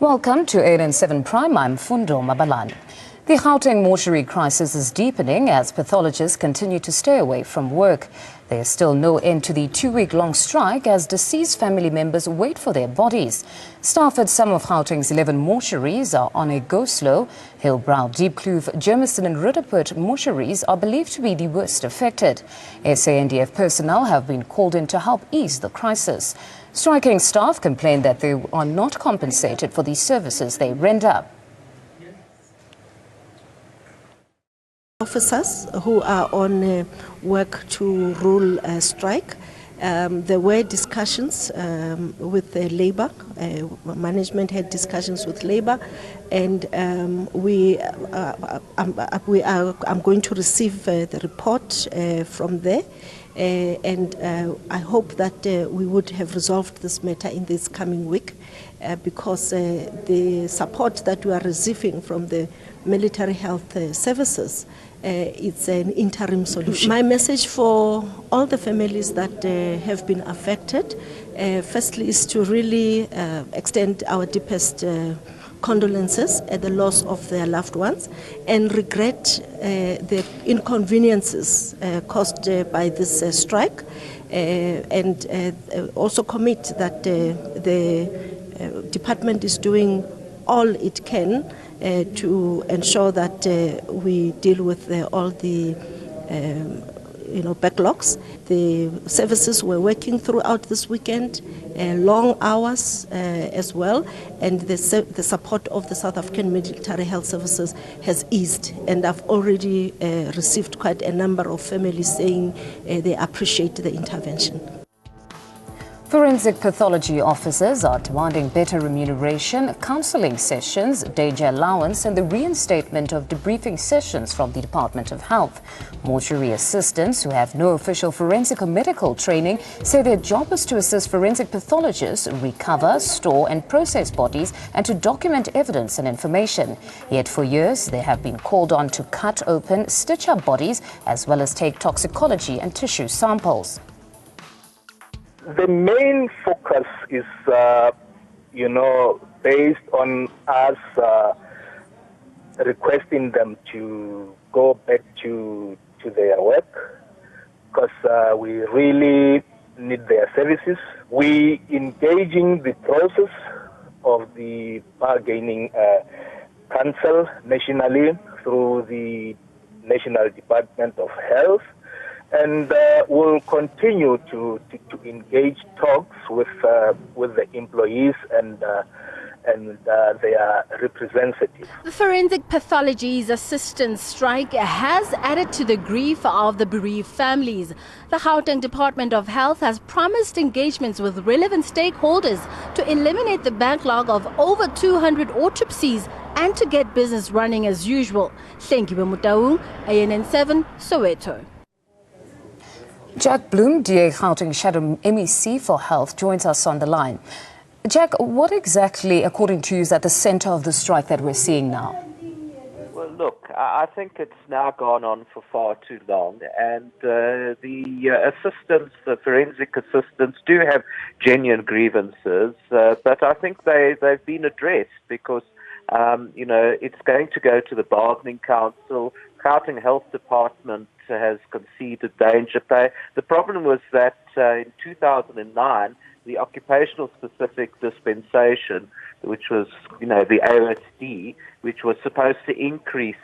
Welcome to 8 and 7 Prime. I'm Fundo Mabalani. The Gauteng mortuary crisis is deepening as pathologists continue to stay away from work. There is still no end to the 2-week-long strike as deceased family members wait for their bodies. Staff at some of Gauteng's 11 mortuaries are on a go-slow. Hillbrow, Diepkloof, Germiston and Ridderpoort mortuaries are believed to be the worst affected. SANDF personnel have been called in to help ease the crisis. Striking staff complain that they are not compensated for the services they render. Officers who are on work to rule a strike. There were discussions with Labour. Management had discussions with Labour, and I'm going to receive the report from there. And I hope that we would have resolved this matter in this coming week because the support that we are receiving from the military health services, it's an interim solution. My message for all the families that have been affected, firstly, is to really extend our deepest condolences at the loss of their loved ones and regret the inconveniences caused by this strike, and also commit that the department is doing all it can to ensure that we deal with all the backlogs. The services were working throughout this weekend, long hours as well, and the support of the South African Military Health Services has eased, and I've already received quite a number of families saying they appreciate the intervention. Forensic pathology officers are demanding better remuneration, counselling sessions, danger allowance and the reinstatement of debriefing sessions from the Department of Health. Mortuary assistants who have no official forensic or medical training say their job is to assist forensic pathologists recover, store and process bodies and to document evidence and information. Yet for years they have been called on to cut open, stitch up bodies as well as take toxicology and tissue samples. The main focus is, based on us requesting them to go back to their work because we really need their services. We engaging the process of the bargaining council nationally through the National Department of Health. And we'll continue to engage talks with the employees and their representatives. The Forensic Pathology's assistance strike has added to the grief of the bereaved families. The Gauteng Department of Health has promised engagements with relevant stakeholders to eliminate the backlog of over 200 autopsies and to get business running as usual. Thank you, Mutaung, ANN7, Soweto. Jack Bloom, DA Gauteng Shadow MEC for Health, joins us on the line. Jack, what exactly, according to you, is at the centre of the strike that we're seeing now? Well, look, I think it's now gone on for far too long, and the assistants, the forensic assistants, do have genuine grievances, but I think they've been addressed because, it's going to go to the bargaining council. Gauteng Health Department has conceded danger pay. The problem was that in 2009, the occupational specific dispensation, which was, the OSD, which was supposed to increase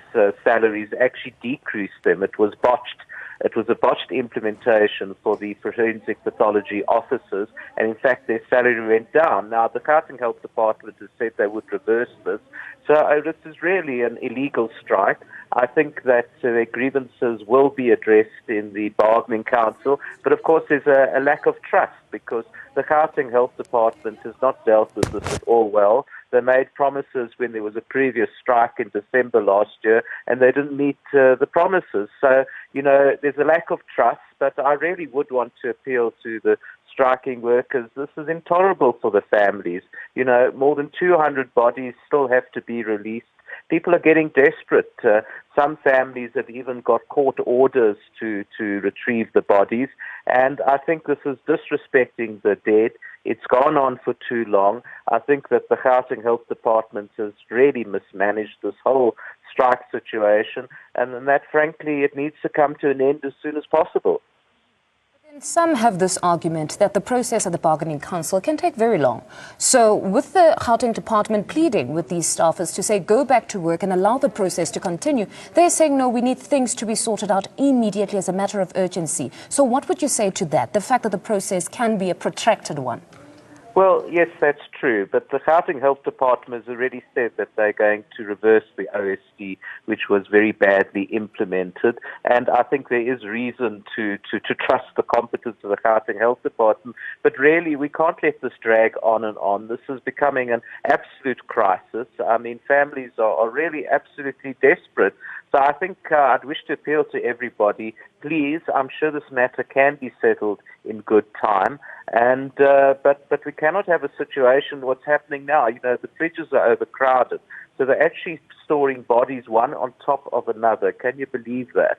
salaries, actually decreased them. It was botched. It was a botched implementation for the forensic pathology officers, and in fact their salary went down. Now the Gauteng Health Department has said they would reverse this. So this is really an illegal strike. I think that their grievances will be addressed in the bargaining council, but of course there's a lack of trust because the Gauteng Health Department has not dealt with this at all well. They made promises when there was a previous strike in December last year, and they didn't meet the promises. So, there's a lack of trust, but I really would want to appeal to the striking workers. This is intolerable for the families. More than 200 bodies still have to be released. People are getting desperate. Some families have even got court orders to retrieve the bodies. And I think this is disrespecting the dead. It's gone on for too long. I think that the Gauteng Health Department has really mismanaged this whole strike situation, and that, frankly, it needs to come to an end as soon as possible. Some have this argument that the process at the bargaining council can take very long. So with the Gauteng department pleading with these staffers to say go back to work and allow the process to continue, they're saying no, we need things to be sorted out immediately as a matter of urgency. So what would you say to that, the fact that the process can be a protracted one? Well, yes, that's true. But the Gauteng Health Department has already said that they're going to reverse the OSD, which was very badly implemented. And I think there is reason to trust the competence of the Gauteng Health Department. But really, we can't let this drag on and on. This is becoming an absolute crisis. I mean, families are really absolutely desperate. So I think I'd wish to appeal to everybody. Please, I'm sure this matter can be settled in good time. And but we cannot have a situation what's happening now. You know, the fridges are overcrowded, so they're actually storing bodies one on top of another. Can you believe that?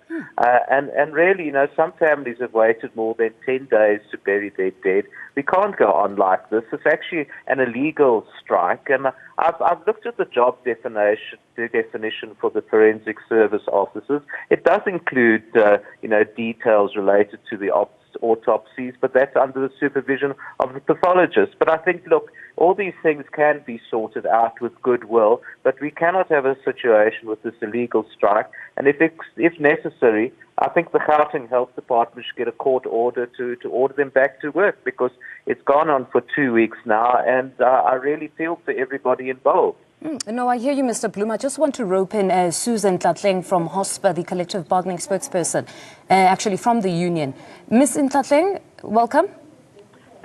And really, you know, some families have waited more than 10 days to bury their dead. We can't go on like this. It's actually an illegal strike, and I've looked at the job definition for the forensic service officers. It does include details related to the autopsies, but that's under the supervision of the pathologist. But I think, look, all these things can be sorted out with goodwill, but we cannot have a situation with this illegal strike. And if necessary, I think the Gauteng Health Department should get a court order to order them back to work, because it's gone on for 2 weeks now, and I really feel for everybody involved. No, I hear you, Mr. Bloom. I just want to rope in Susan Tlatleng from HOSPA, the collective bargaining spokesperson, actually from the union. Ms. Tlatleng, welcome.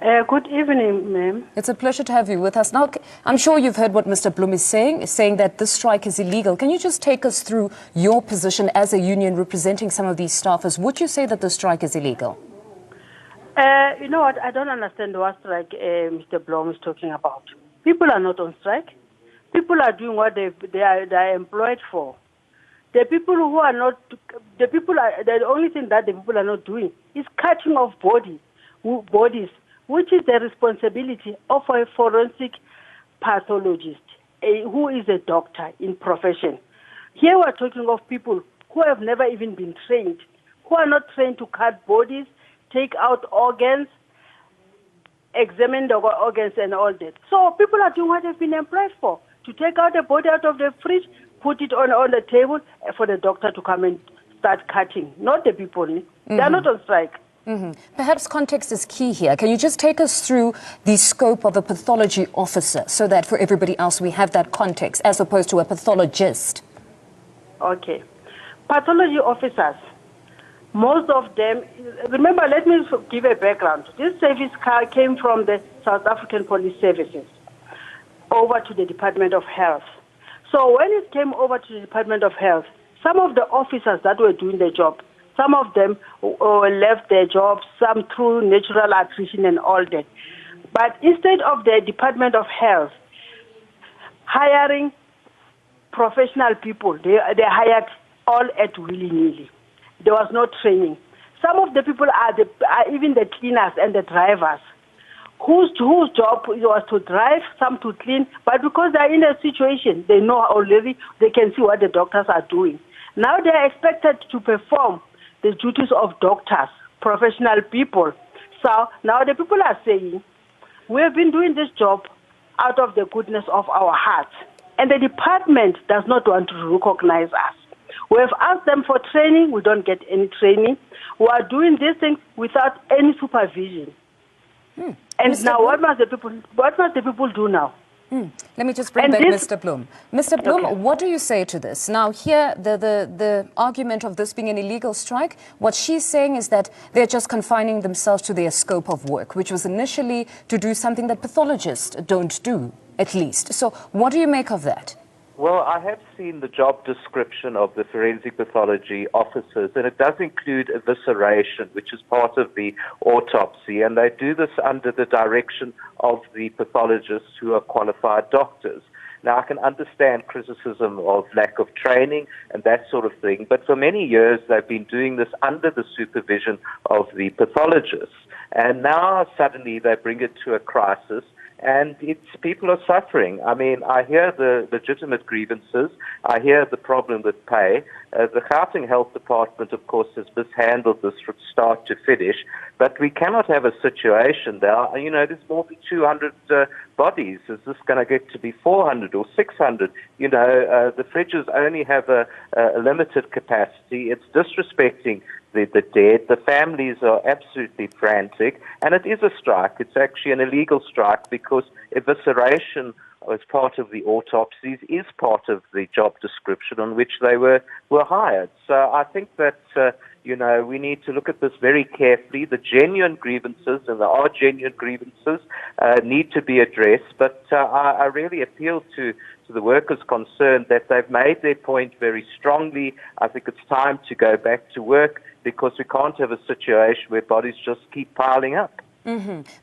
Good evening, ma'am. It's a pleasure to have you with us. Now, I'm sure you've heard what Mr. Bloom is saying that this strike is illegal. Can you just take us through your position as a union representing some of these staffers? Would you say that the strike is illegal? You know what? I don't understand what strike Mr. Bloom is talking about. People are not on strike. People are doing what they are employed for. The people who are not, the only thing that the people are not doing is cutting off bodies, which is the responsibility of a forensic pathologist, who is a doctor in profession. Here we are talking of people who have never even been trained, who are not trained to cut bodies, take out organs, examine the organs and all that. So people are doing what they've been employed for, to take out the body out of the fridge, put it on the table for the doctor to come and start cutting, not the people. They are not on strike. Perhaps context is key here. Can you just take us through the scope of a pathology officer so that for everybody else we have that context as opposed to a pathologist? Okay. Pathology officers, most of them, remember, let me give a background. This service car came from the South African Police Services over to the Department of Health. So when it came over to the Department of Health, some of the officers that were doing the job, some of them left their jobs, some through natural attrition and all that. But instead of the Department of Health hiring professional people, they hired all at willy-nilly. There was no training. Some of the people are even the cleaners and the drivers, whose job was to drive, some to clean, but because they're in a situation, they know already, they can see what the doctors are doing. Now they're expected to perform the duties of doctors, professional people. So now the people are saying, we have been doing this job out of the goodness of our hearts, and the department does not want to recognize us. We have asked them for training, we don't get any training. We are doing these things without any supervision. And Mr. now, Bloom? what must the people do now? Let me just bring back Mr. Bloom. Mr. Bloom, Okay. what do you say to this? Now, here, the argument of this being an illegal strike, what she's saying is that they're just confining themselves to their scope of work, which was initially to do something that pathologists don't do, at least. So what do you make of that? Well, I have seen the job description of the forensic pathology officers, and it does include evisceration, which is part of the autopsy, and they do this under the direction of the pathologists who are qualified doctors. Now, I can understand criticism of lack of training and that sort of thing, but for many years they've been doing this under the supervision of the pathologists. And now suddenly they bring it to a crisis. And people are suffering. I mean, I hear the legitimate grievances. I hear the problem with pay. The Gauteng Health Department, of course, has mishandled this from start to finish. But we cannot have a situation now. You know, there's more than 200 bodies. Is this going to get to be 400 or 600? You know, the fridges only have a limited capacity. It's disrespecting the dead. The families are absolutely frantic, and it is a strike. It's actually an illegal strike because evisceration as part of the autopsies is part of the job description on which they were hired. So I think that you know, we need to look at this very carefully. The genuine grievances, and there are genuine grievances, need to be addressed. But I really appeal to the workers concerned that they've made their point very strongly. I think it's time to go back to work because we can't have a situation where bodies just keep piling up.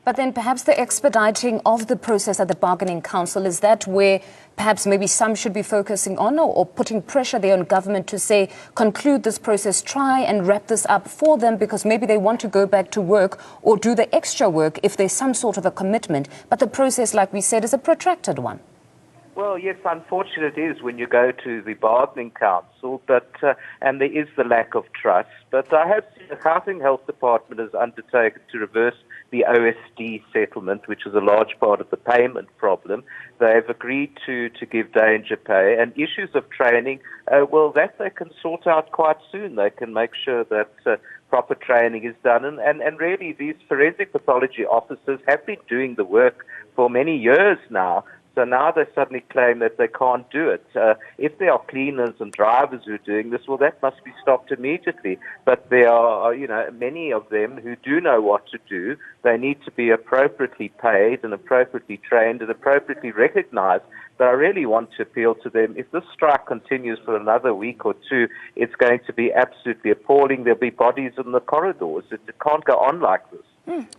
But then perhaps the expediting of the process at the Bargaining Council, is that where perhaps maybe some should be focusing on or putting pressure there on government to say, conclude this process, try and wrap this up for them because maybe they want to go back to work or do the extra work if there's some sort of a commitment. But the process, like we said, is a protracted one. Well, yes, unfortunate it is when you go to the Bargaining Council, but and there is the lack of trust. But I have seen the Gauteng Health Department has undertaken to reverse the OSD settlement, which is a large part of the payment problem. They have agreed to give danger pay and issues of training. Well, that they can sort out quite soon. They can make sure that proper training is done. And really, these forensic pathology officers have been doing the work for many years now. So now they suddenly claim that they can't do it. If there are cleaners and drivers who are doing this, well, that must be stopped immediately. But there are, you know, many of them who do know what to do. They need to be appropriately paid and appropriately trained and appropriately recognized. But I really want to appeal to them. If this strike continues for another week or two, it's going to be absolutely appalling. There'll be bodies in the corridors. It can't go on like this.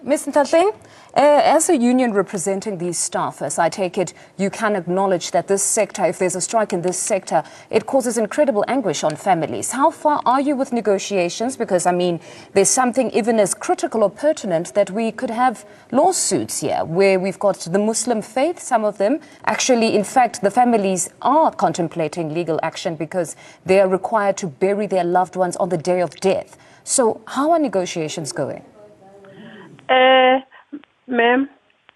Ms. Ntatleng, as a union representing these staffers, I take it you can acknowledge that this sector, if there's a strike in this sector, it causes incredible anguish on families. How far are you with negotiations? Because, I mean, there's something even as critical or pertinent that we could have lawsuits here where we've got the Muslim faith, some of them. Actually, in fact, the families are contemplating legal action because they are required to bury their loved ones on the day of death. So how are negotiations going? Ma'am,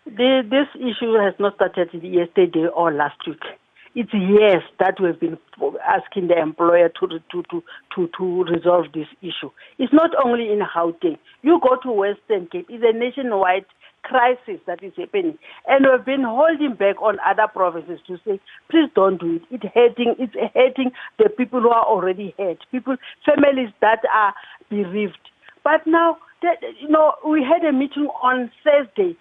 this issue has not started yesterday or last week. It's years that we've been asking the employer to resolve this issue. It's not only in Gauteng. You go to Western Cape, it's a nationwide crisis that is happening. And we've been holding back on other provinces to say, please don't do it. It's hurting the people who are already hurt, families that are bereaved. But now, you know, we had a meeting on Thursday.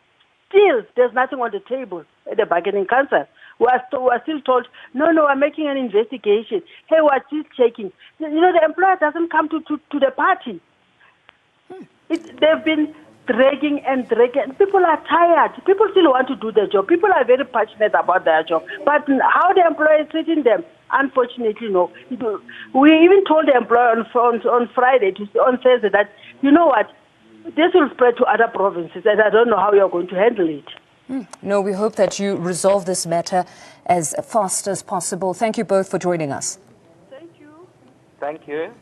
Still, there's nothing on the table at the Bargaining Council. We are still told, no, we're making an investigation. Hey, we're still checking. You know, the employer doesn't come to the party. They've been dragging and dragging. People are tired. People still want to do their job. People are very passionate about their job. But how the employer is treating them, unfortunately, no. We even told the employer on Friday, on Thursday, that, you know what, this will spread to other provinces, and I don't know how you're going to handle it. No, we hope that you resolve this matter as fast as possible. Thank you both for joining us. Thank you. Thank you.